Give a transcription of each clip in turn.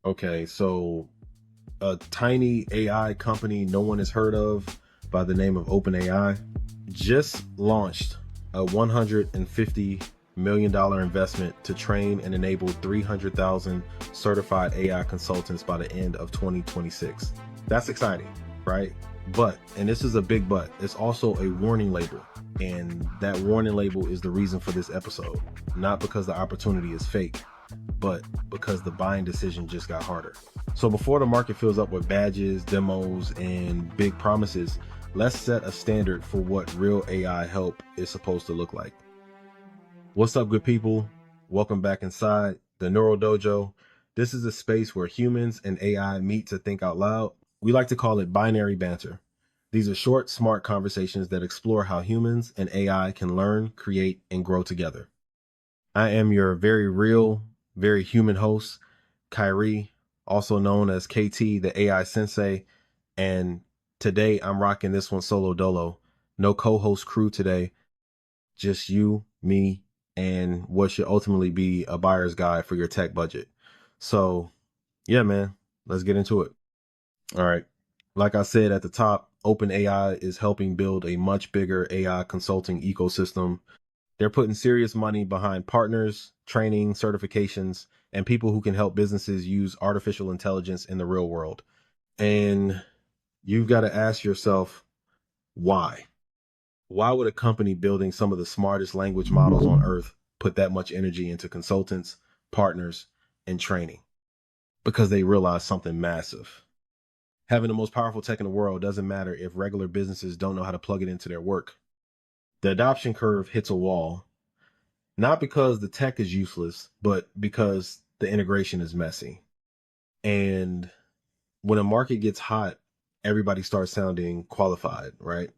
Okay, so a tiny AI company no one has heard of by the name of OpenAI just launched a $150 million investment to train and enable 300,000 certified AI consultants by the end of 2026. That's exciting, right? But, and this is a big but, it's also a warning label. And that warning label is the reason for this episode. Not because the opportunity is fake, but because the buying decision just got harder. So before the market fills up with badges, demos, and big promises, let's set a standard for what real AI help is supposed to look like. What's up, good people? Welcome back inside the Neural Dojo. This is a space where humans and AI meet to think out loud. We like to call it binary banter. These are short, smart conversations that explore how humans and AI can learn, create, and grow together. I am your very real, very human host, Kyrie, also known as KT, the AI Sensei. And today I'm rocking this one solo dolo. No co-host crew today, just you, me, and what should ultimately be a buyer's guide for your tech budget. So yeah, man, let's get into it. All right. Like I said at the top, OpenAI is helping build a much bigger AI consulting ecosystem. They're putting serious money behind partners, training, certifications, and people who can help businesses use artificial intelligence in the real world. And you've got to ask yourself, why? Why would a company building some of the smartest language models on earth put that much energy into consultants, partners, and training? Because they realize something massive. Having the most powerful tech in the world doesn't matter if regular businesses don't know how to plug it into their work. The adoption curve hits a wall, not because the tech is useless, but because the integration is messy. And when a market gets hot, everybody starts sounding qualified, right?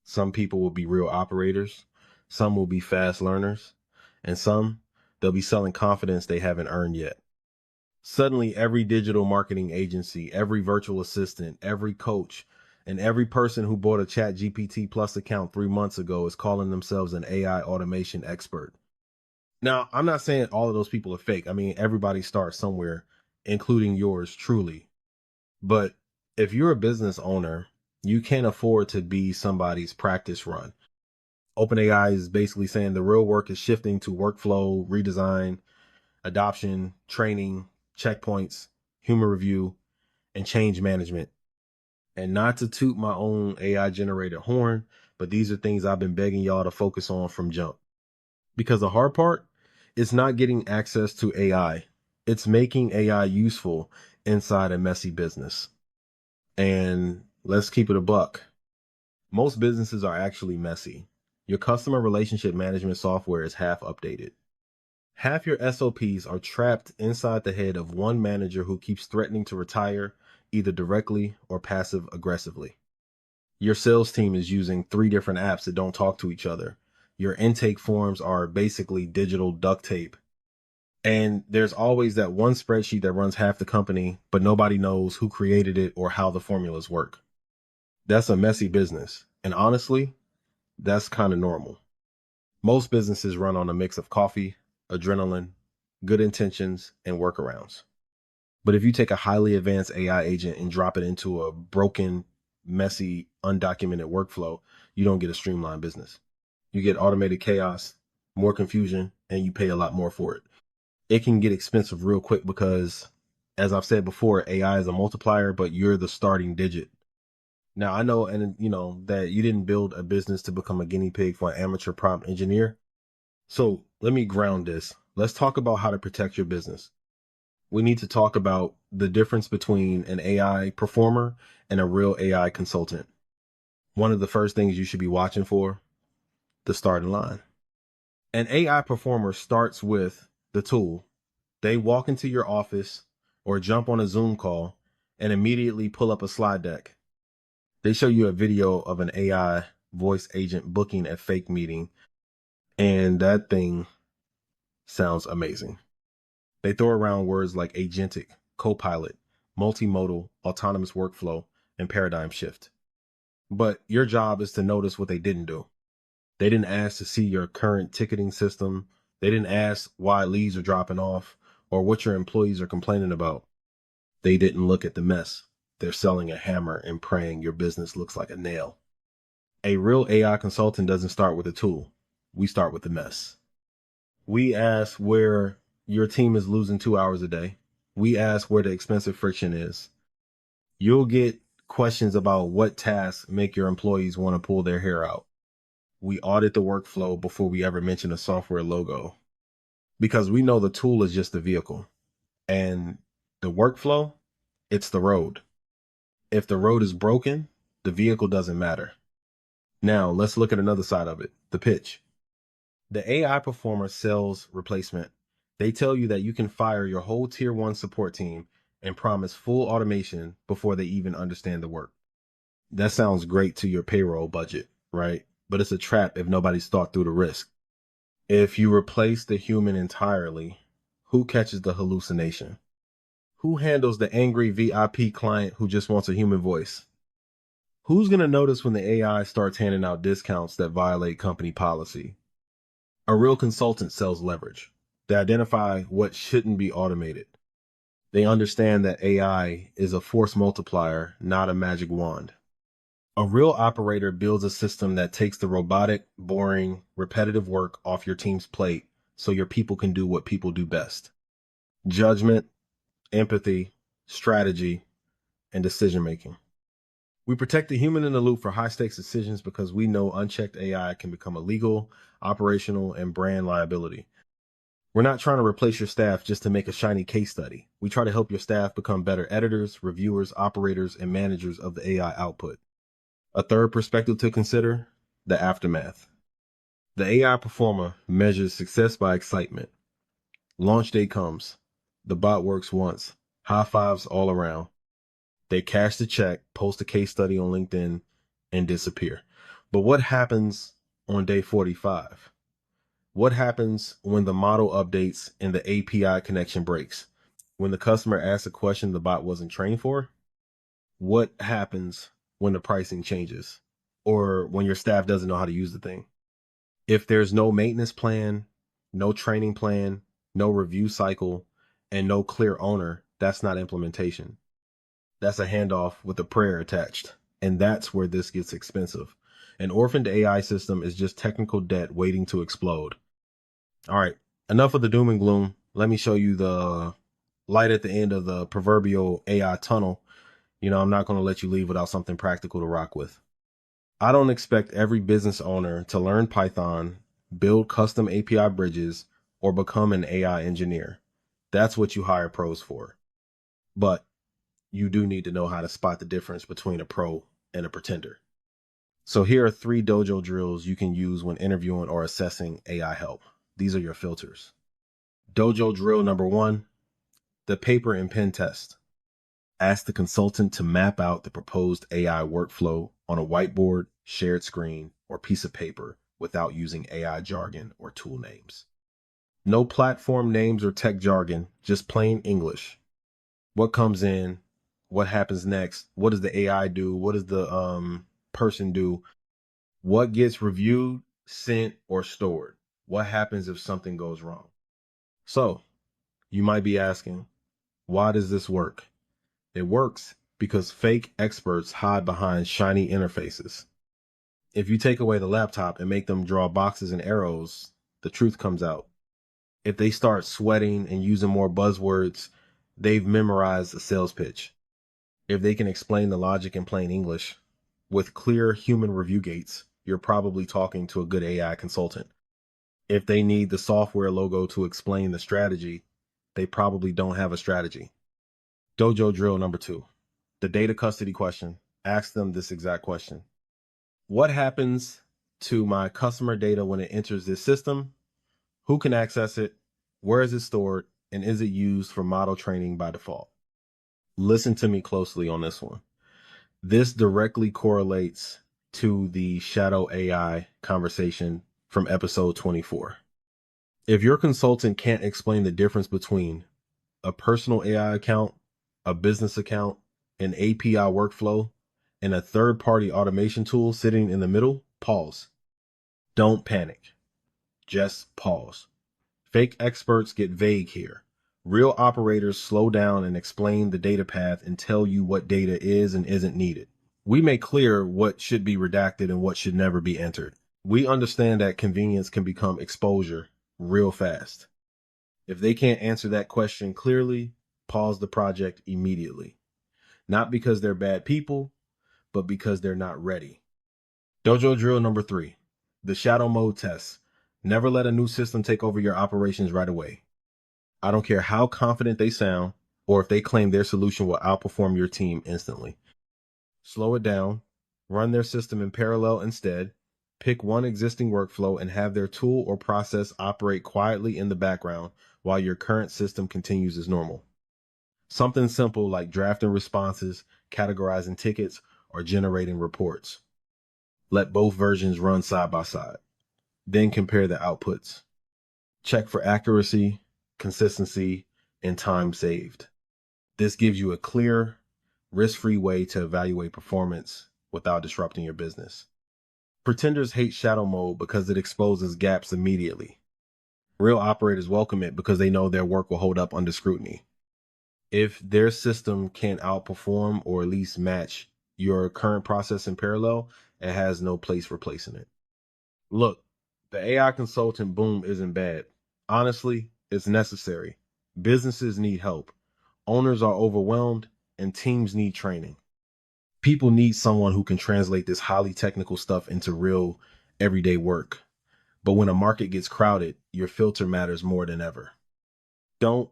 Some people will be real operators, some will be fast learners, and some, they'll be selling confidence they haven't earned yet. Suddenly, every digital marketing agency, every virtual assistant, every coach, and every person who bought a Chat GPT Plus account 3 months ago is calling themselves an AI automation expert. Now, I'm not saying all of those people are fake. I mean, everybody starts somewhere, including yours truly. But if you're a business owner, you can't afford to be somebody's practice run. OpenAI is basically saying the real work is shifting to workflow, redesign, adoption, training, checkpoints, human review, and change management. And not to toot my own AI generated horn, but these are things I've been begging y'all to focus on from jump. Because the hard part is not getting access to AI. It's making AI useful inside a messy business. And let's keep it a buck. Most businesses are actually messy. Your customer relationship management software is half updated. Half your SOPs are trapped inside the head of one manager who keeps threatening to retire, either directly or passive aggressively. Your sales team is using 3 different apps that don't talk to each other. Your intake forms are basically digital duct tape. And there's always that one spreadsheet that runs half the company, but nobody knows who created it or how the formulas work. That's a messy business. And honestly, that's kind of normal. Most businesses run on a mix of coffee, adrenaline, good intentions, and workarounds. But if you take a highly advanced AI agent and drop it into a broken, messy, undocumented workflow, you don't get a streamlined business. You get automated chaos, more confusion, and you pay a lot more for it. It can get expensive real quick because, as I've said before, AI is a multiplier, but you're the starting digit. Now, I know, and you know, that you didn't build a business to become a guinea pig for an amateur prompt engineer. So let me ground this. Let's talk about how to protect your business. We need to talk about the difference between an AI performer and a real AI consultant. One of the first things you should be watching for, the starting line. An AI performer starts with the tool. They walk into your office or jump on a Zoom call and immediately pull up a slide deck. They show you a video of an AI voice agent booking a fake meeting, and that thing sounds amazing. They throw around words like agentic, co-pilot, multimodal, autonomous workflow, and paradigm shift. But your job is to notice what they didn't do. They didn't ask to see your current ticketing system. They didn't ask why leads are dropping off or what your employees are complaining about. They didn't look at the mess. They're selling a hammer and praying your business looks like a nail. A real AI consultant doesn't start with a tool. We start with the mess. We ask where your team is losing 2 hours a day. We ask where the expensive friction is. You'll get questions about what tasks make your employees want to pull their hair out. We audit the workflow before we ever mention a software logo because we know the tool is just the vehicle and the workflow, it's the road. If the road is broken, the vehicle doesn't matter. Now, let's look at another side of it, the pitch. The AI performer sells replacement. They tell you that you can fire your whole tier 1 support team and promise full automation before they even understand the work. That sounds great to your payroll budget, right? But it's a trap if nobody's thought through the risk. If you replace the human entirely, who catches the hallucination? Who handles the angry VIP client who just wants a human voice? Who's going to notice when the AI starts handing out discounts that violate company policy? A real consultant sells leverage. They identify what shouldn't be automated. They understand that AI is a force multiplier, not a magic wand. A real operator builds a system that takes the robotic, boring, repetitive work off your team's plate so your people can do what people do best. Judgment, empathy, strategy, and decision making. We protect the human in the loop for high stakes decisions because we know unchecked AI can become a legal, operational, and brand liability. We're not trying to replace your staff just to make a shiny case study. We try to help your staff become better editors, reviewers, operators, and managers of the AI output. A third perspective to consider, the aftermath. The AI performer measures success by excitement. Launch day comes. The bot works once. High fives all around. They cash the check, post a case study on LinkedIn, and disappear. But what happens on day 45? What happens when the model updates and the API connection breaks? When the customer asks a question the bot wasn't trained for? What happens when the pricing changes? Or when your staff doesn't know how to use the thing? If there's no maintenance plan, no training plan, no review cycle, and no clear owner, that's not implementation. That's a handoff with a prayer attached. And that's where this gets expensive. An orphaned AI system is just technical debt waiting to explode. All right, enough of the doom and gloom. Let me show you the light at the end of the proverbial AI tunnel. I'm not going to let you leave without something practical to rock with. I don't expect every business owner to learn Python, build custom API bridges, or become an AI engineer. That's what you hire pros for. But you do need to know how to spot the difference between a pro and a pretender. So here are 3 dojo drills you can use when interviewing or assessing AI help. These are your filters. Dojo drill number 1, the paper and pen test. Ask the consultant to map out the proposed AI workflow on a whiteboard, shared screen, or piece of paper without using AI jargon or tool names. No platform names or tech jargon, just plain English. What comes in? What happens next? What does the AI do? What does the person do? What gets reviewed, sent, or stored? What happens if something goes wrong? So, you might be asking, why does this work? It works because fake experts hide behind shiny interfaces. If you take away the laptop and make them draw boxes and arrows, the truth comes out. If they start sweating and using more buzzwords, they've memorized a sales pitch. If they can explain the logic in plain English with clear human review gates, you're probably talking to a good AI consultant. If they need the software logo to explain the strategy, they probably don't have a strategy. Dojo drill number 2, the data custody question. Ask them this exact question. What happens to my customer data when it enters this system? Who can access it? Where is it stored? And is it used for model training by default? Listen to me closely on this one. This directly correlates to the shadow AI conversation from episode 24. If your consultant can't explain the difference between a personal AI account, a business account, an API workflow, and a third-party automation tool sitting in the middle, pause. Don't panic. Just pause. Fake experts get vague here. Real operators slow down and explain the data path and tell you what data is and isn't needed. We make clear what should be redacted and what should never be entered. We understand that convenience can become exposure real fast. If they can't answer that question clearly, pause the project immediately. Not because they're bad people, but because they're not ready. Dojo drill number 3, the shadow mode test. Never let a new system take over your operations right away. I don't care how confident they sound or if they claim their solution will outperform your team instantly. Slow it down, run their system in parallel instead, pick one existing workflow and have their tool or process operate quietly in the background while your current system continues as normal. Something simple like drafting responses, categorizing tickets, or generating reports. Let both versions run side by side. Then compare the outputs. Check for accuracy, consistency, and time saved. This gives you a clear, risk-free way to evaluate performance without disrupting your business. Pretenders hate shadow mode because it exposes gaps immediately. Real operators welcome it because they know their work will hold up under scrutiny. If their system can't outperform or at least match your current process in parallel, it has no place replacing it. Look, the AI consultant boom isn't bad. Honestly, it's necessary. Businesses need help. Owners are overwhelmed and teams need training. People need someone who can translate this highly technical stuff into real everyday work. But when a market gets crowded, your filter matters more than ever. Don't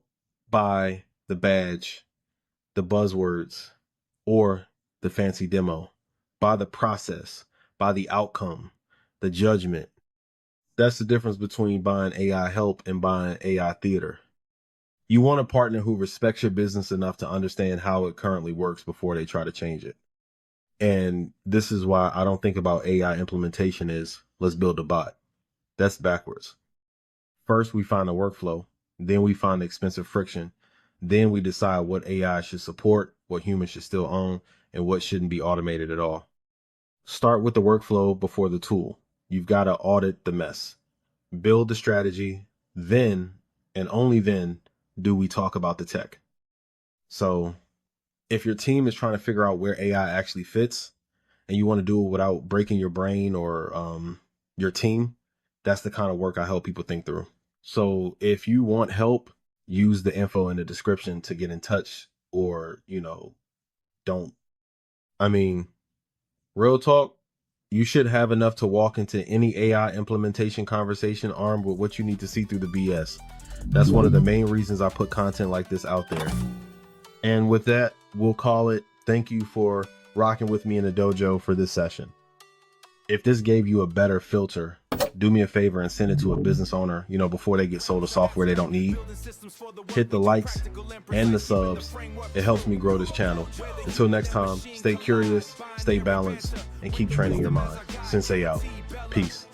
buy the badge, the buzzwords, or the fancy demo. Buy the process, buy the outcome, the judgment. That's the difference between buying AI help and buying AI theater. You want a partner who respects your business enough to understand how it currently works before they try to change it. And this is why I don't think about AI implementation as let's build a bot. That's backwards. First, we find a workflow. Then we find the expensive friction. Then we decide what AI should support, what humans should still own, and what shouldn't be automated at all. Start with the workflow before the tool. You've got to audit the mess. Build the strategy. Then, and only then, do we talk about the tech. So if your team is trying to figure out where AI actually fits and you want to do it without breaking your brain or your team, that's the kind of work I help people think through. So if you want help, use the info in the description to get in touch or, don't. I mean, real talk, you should have enough to walk into any AI implementation conversation armed with what you need to see through the BS. That's one of the main reasons I put content like this out there. And with that, we'll call it. Thank you for rocking with me in the dojo for this session. If this gave you a better filter, do me a favor and send it to a business owner, before they get sold a software they don't need. Hit the likes and the subs. It helps me grow this channel. Until next time, stay curious, stay balanced, and keep training your mind. Sensei out. Peace.